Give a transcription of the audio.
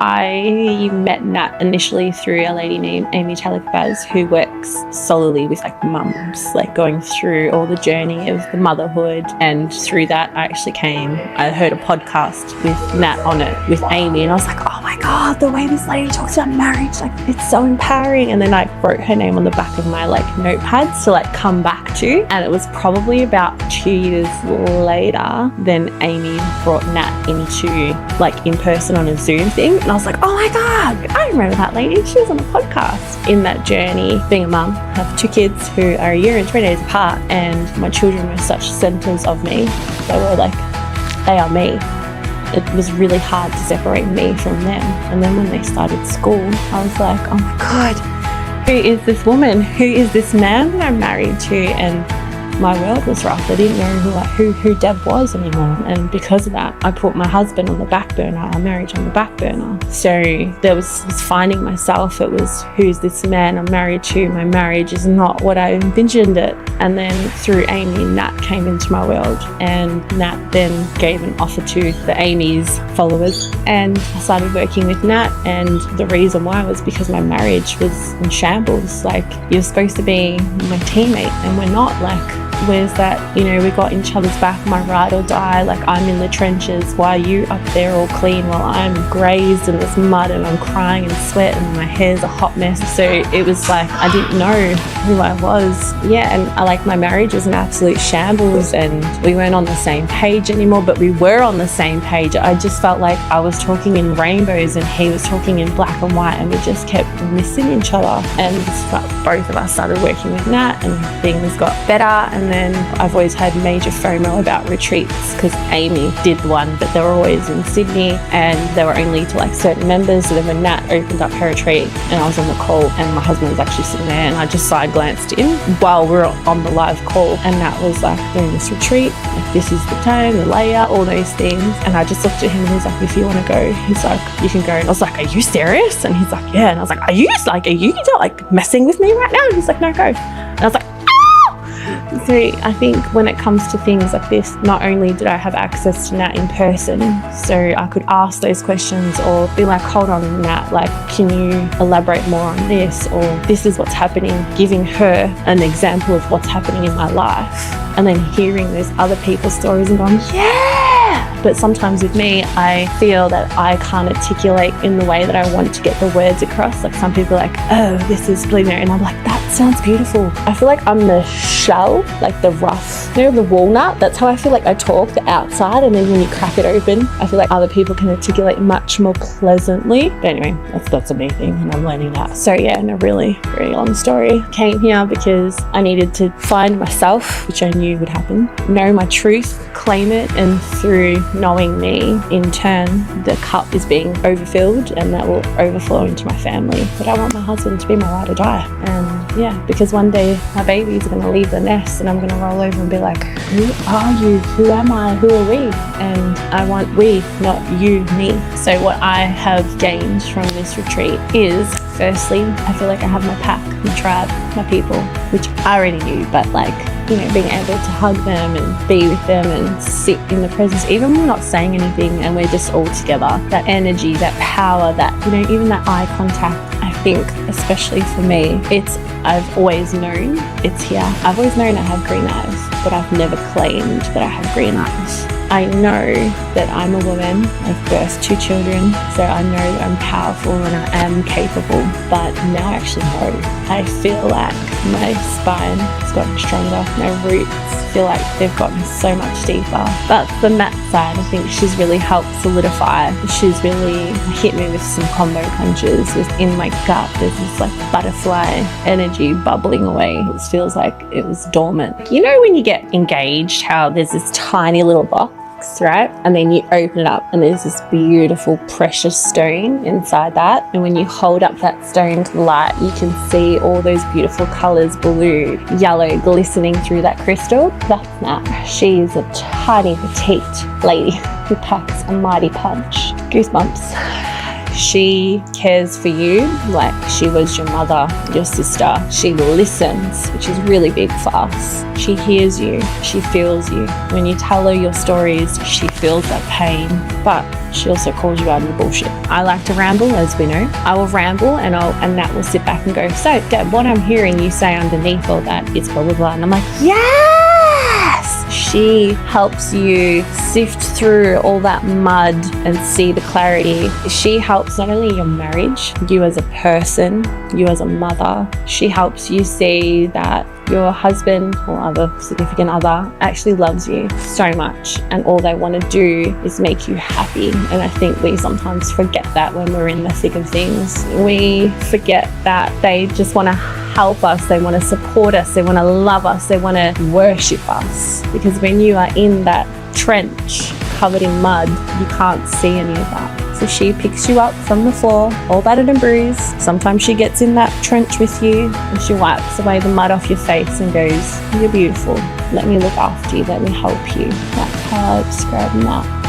I met Nat initially through a lady named Amy Baz, who works solely with like mums, like going through all the journey of the motherhood. And through that, I heard a podcast with Nat on it with Amy, and I was like, oh my God, the way this lady talks about marriage, like it's so empowering. And then I wrote her name on the back of my like notepads to like come back to. And it was probably about 2 years later then Amy brought Nat into like in person on a Zoom thing. And I was like, oh my God, I remember that lady. She was on the podcast. In that journey, being a mum, I have 2 kids who are a year and 3 days apart, and my children were such centers of me. They are me. It was really hard to separate me from them. And then when they started school, I was like, oh my God, who is this woman? Who is this man that I'm married to? And my world was rough. I didn't know who Deb was anymore. And because of that, I put my husband on the back burner, our marriage on the back burner. So there was finding myself. It was, who's this man I'm married to? My marriage is not what I envisioned it. And then through Amy, Nat came into my world, and Nat then gave an offer to the Amy's followers, and I started working with Nat. And the reason why was because my marriage was in shambles. Like, you're supposed to be my teammate and we're not. Like, where's that, we got each other's back, my ride or die. Like, I'm in the trenches while you up there all clean, while I'm grazed in this mud and I'm crying and sweat and my hair's a hot mess. So it was like, I didn't know who I was. Yeah, and my marriage was an absolute shambles, and we weren't on the same page anymore, but we were on the same page. I just felt like I was talking in rainbows and he was talking in black and white, and we just kept missing each other. And both of us started working with Nat, and things got better. And then I've always had major FOMO about retreats, because Amy did one, but they were always in Sydney and they were only to like certain members. So then when Nat opened up her retreat and I was on the call, and my husband was actually sitting there, and I just side glanced in while we were on the live call, and Nat was like, doing this retreat, like this is the time, the layout, all those things. And I just looked at him and he's like, if you want to go, he's like, you can go. And I was like, are you serious? And he's like, yeah. And I was like, are you not like messing with me right now? And he's like, no, go. And I was like, so I think when it comes to things like this, not only did I have access to Nat in person, so I could ask those questions or be like, hold on, Nat, like, can you elaborate more on this? Or this is what's happening, giving her an example of what's happening in my life. And then hearing those other people's stories and going, yeah! But sometimes with me, I feel that I can't articulate in the way that I want to get the words across. Like, some people are like, oh, this is bleeding, and I'm like, that sounds beautiful. I feel like I'm the shell, like the rough, the walnut. That's how I feel like I talk, the outside, and then when you crack it open, I feel like other people can articulate much more pleasantly. But anyway, that's a me thing, and I'm learning that. So yeah, and a really, really long story. Came here because I needed to find myself, which I knew would happen, know my truth, claim it, and through knowing me, in turn, the cup is being overfilled, and that will overflow into my family. But I want my husband to be my ride or die. And yeah, because one day my babies are going to leave the nest and I'm going to roll over and be like, who are you? Who am I? Who are we? And I want we, not you, me. So what I have gained from this retreat is, firstly, I feel like I have my pack, my tribe, my people, which I already knew, but being able to hug them and be with them and sit in the presence, even when we're not saying anything and we're just all together, that energy, that power, that, even that eye contact. I think, especially for me, I've always known it's here. I've always known I have green eyes, but I've never claimed that I have green eyes. I know that I'm a woman. I've birthed 2 children, so I know that I'm powerful and I am capable. But now I actually know. I feel like my spine has gotten stronger. My roots feel like they've gotten so much deeper. But the Matt side, I think she's really helped solidify. She's really hit me with some combo punches. In my gut, there's this butterfly energy bubbling away. It feels like it was dormant. When you get engaged, how there's this tiny little box, right? And then you open it up and there's this beautiful precious stone inside that. And when you hold up that stone to the light, you can see all those beautiful colors, blue, yellow, glistening through that crystal. That's Nat. She is a tiny, petite lady who packs a mighty punch. Goosebumps. She cares for you like she was your mother, your sister. She listens, which is really big for us. She hears you. She feels you. When you tell her your stories, she feels that pain, but she also calls you out of the bullshit. I like to ramble, as we know. I will ramble and Nat will sit back and go, so Deb, what I'm hearing you say underneath all that is blah, blah, blah. And I'm like, yes! She helps you sift through all that mud and see the clarity. She helps not only your marriage, you as a person, you as a mother. She helps you see that your husband or other significant other actually loves you so much, and all they want to do is make you happy. And I think we sometimes forget that when we're in the thick of things. We forget that they just want to help us, they want to support us, they want to love us, they want to worship us. Because when you are in that trench covered in mud, you can't see any of that. So she picks you up from the floor, all battered and bruised. Sometimes she gets in that trench with you and she wipes away the mud off your face and goes, you're beautiful. Let me look after you. Let me help you. That's how I describe that.